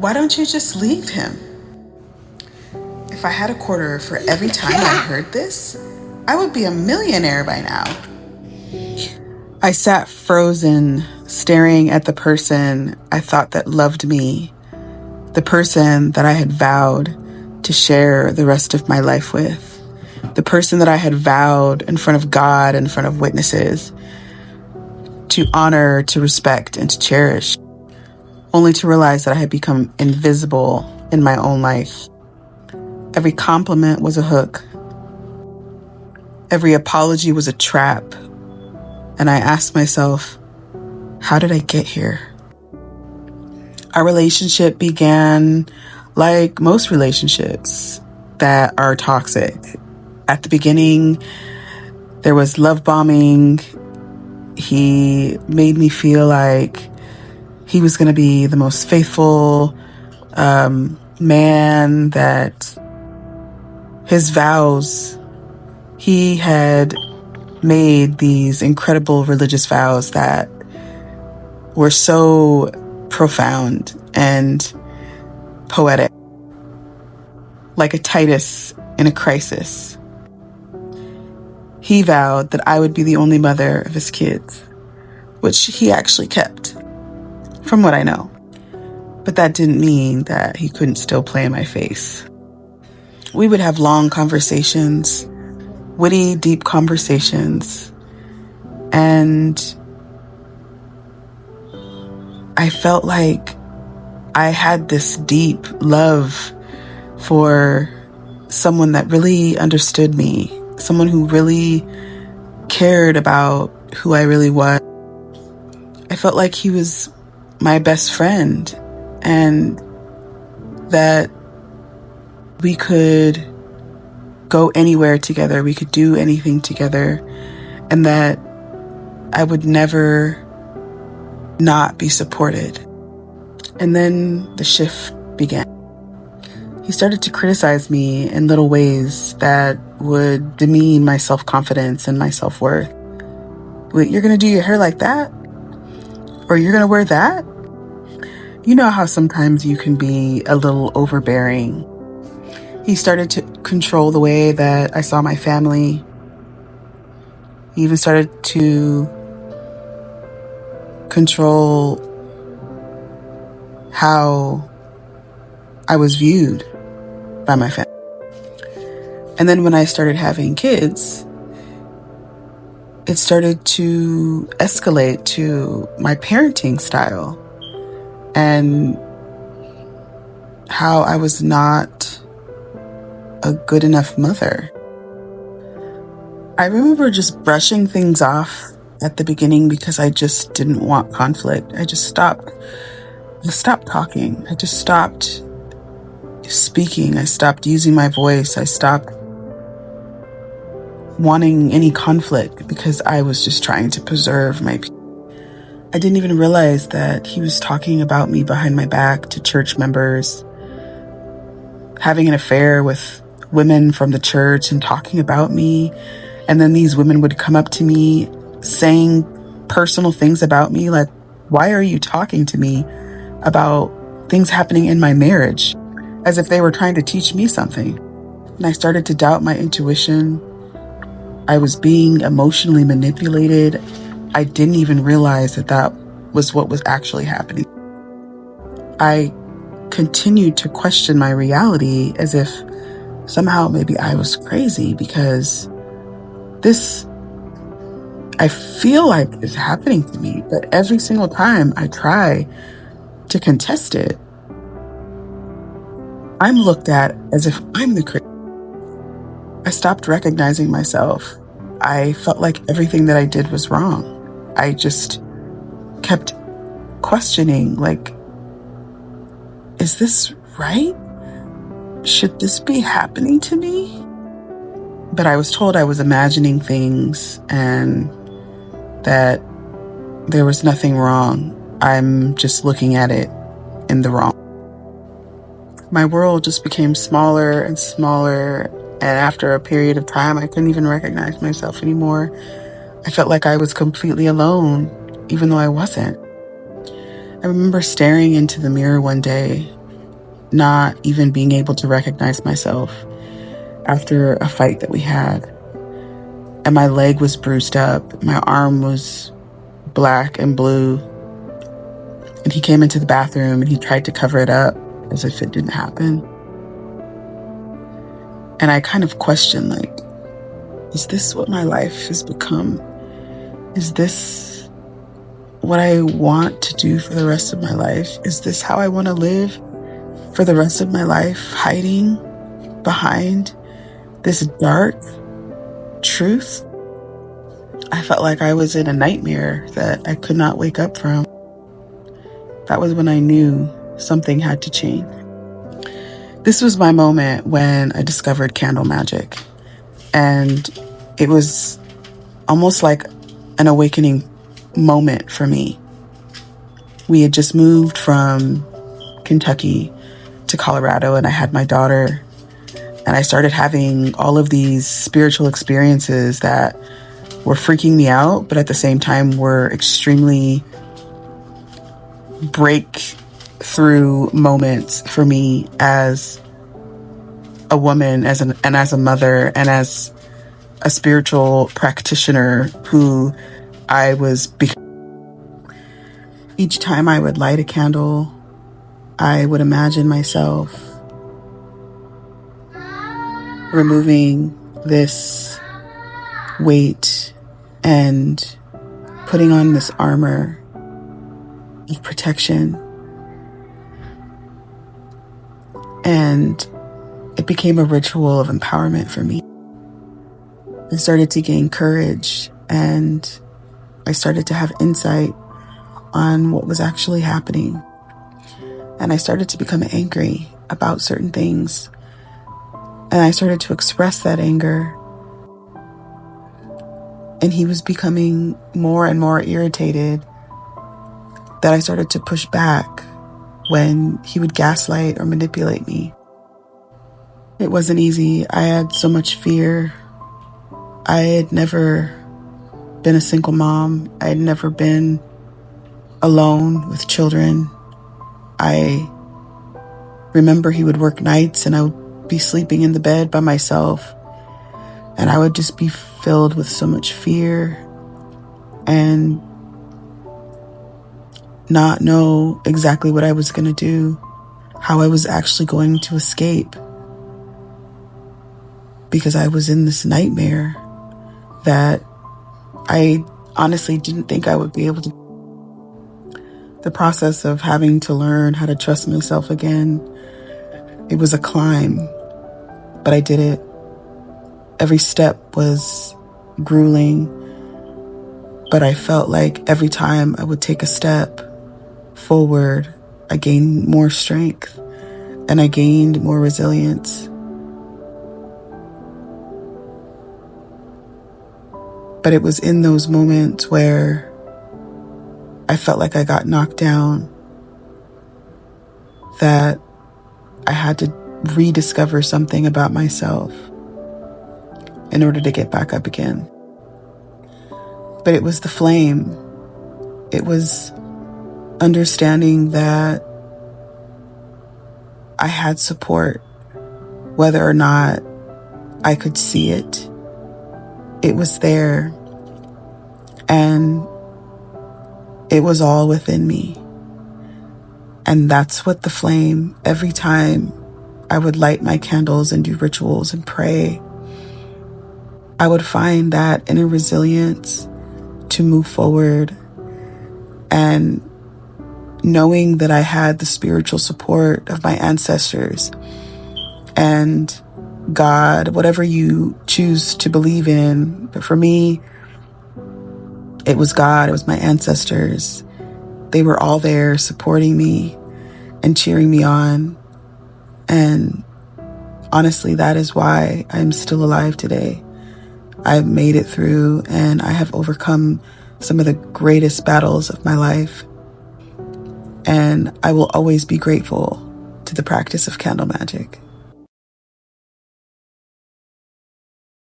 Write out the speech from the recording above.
Why don't you just leave him? If I had a quarter for every time I heard this, I would be a millionaire by now. I sat frozen, staring at the person I thought that loved me, the person that I had vowed to share the rest of my life with, the person that I had vowed in front of God, in front of witnesses, to honor, to respect, and to cherish, only to realize that I had become invisible in my own life. Every compliment was a hook. Every apology was a trap. And I asked myself, how did I get here? Our relationship began like most relationships that are toxic. At the beginning, there was love bombing. He made me feel like he was going to be the most faithful man, that his vows, he had made these incredible religious vows that were so profound and poetic, like a Titus in a crisis. He vowed that I would be the only mother of his kids, which he actually kept, from what I know. But that didn't mean that he couldn't still play in my face. We would have long conversations, witty, deep conversations, and I felt like I had this deep love for someone that really understood me, someone who really cared about who I really was. I felt like he was my best friend, and that we could go anywhere together, we could do anything together, and that I would never not be supported. And then the shift began. He started to criticize me in little ways that would demean my self-confidence and my self-worth. Wait, you're gonna do your hair like that? Or you're gonna wear that? You know how sometimes you can be a little overbearing. He started to control the way that I saw my family. He even started to control how I was viewed by my family. And then when I started having kids, it started to escalate to my parenting style and how I was not a good enough mother. I remember just brushing things off at the beginning because I just didn't want conflict. I just stopped talking. I just stopped speaking. I stopped using my voice. I stopped wanting any conflict because I was just trying to preserve my peace. I didn't even realize that he was talking about me behind my back to church members, having an affair with women from the church and talking about me. And then these women would come up to me saying personal things about me, like, why are you talking to me about things happening in my marriage? As if they were trying to teach me something. And I started to doubt my intuition. I was being emotionally manipulated. I didn't even realize that that was what was actually happening. I continued to question my reality as if somehow maybe I was crazy, because this, I feel like, is happening to me. But every single time I try to contest it, I'm looked at as if I'm the crazy. I stopped recognizing myself. I felt like everything that I did was wrong. I just kept questioning, like, is this right? Should this be happening to me? But I was told I was imagining things and that there was nothing wrong. I'm just looking at it in the wrong. My world just became smaller and smaller, and after a period of time, I couldn't even recognize myself anymore. I felt like I was completely alone, even though I wasn't. I remember staring into the mirror one day not even being able to recognize myself after a fight that we had. And my leg was bruised up. My arm was black and blue. And he came into the bathroom and he tried to cover it up as if it didn't happen. And I kind of questioned, like, is this what my life has become? Is this what I want to do for the rest of my life? Is this how I want to live for the rest of my life, hiding behind this dark truth? I felt like I was in a nightmare that I could not wake up from. That was when I knew something had to change. This was my moment when I discovered candle magic. And it was almost like an awakening moment for me. We had just moved from Kentucky to Colorado, and I had my daughter. And I started having all of these spiritual experiences that were freaking me out, but at the same time were extremely breakthrough moments for me as a woman, as a mother, and as a spiritual practitioner who I was. Each time I would light a candle, I would imagine myself removing this weight and putting on this armor of protection. And it became a ritual of empowerment for me. I started to gain courage, and I started to have insight on what was actually happening. And I started to become angry about certain things. And I started to express that anger. And he was becoming more and more irritated that I started to push back when he would gaslight or manipulate me. It wasn't easy. I had so much fear. I had never been a single mom. I had never been alone with children. I remember he would work nights and I would be sleeping in the bed by myself. And I would just be filled with so much fear and not know exactly what I was going to do, how I was actually going to escape. Because I was in this nightmare that I honestly didn't think I would be able to. The process of having to learn how to trust myself again, it was a climb, but I did it. Every step was grueling, but I felt like every time I would take a step forward, I gained more strength and I gained more resilience. But it was in those moments where I felt like I got knocked down that I had to rediscover something about myself in order to get back up again. But it was the flame. It was understanding that I had support, whether or not I could see it. It was there, and it was all within me. And that's what the flame, every time I would light my candles and do rituals and pray, I would find that inner resilience to move forward. And knowing that I had the spiritual support of my ancestors and God, whatever you choose to believe in. But for me, it was God, it was my ancestors. They were all there supporting me and cheering me on. And honestly, that is why I'm still alive today. I've made it through and I have overcome some of the greatest battles of my life. And I will always be grateful to the practice of candle magic.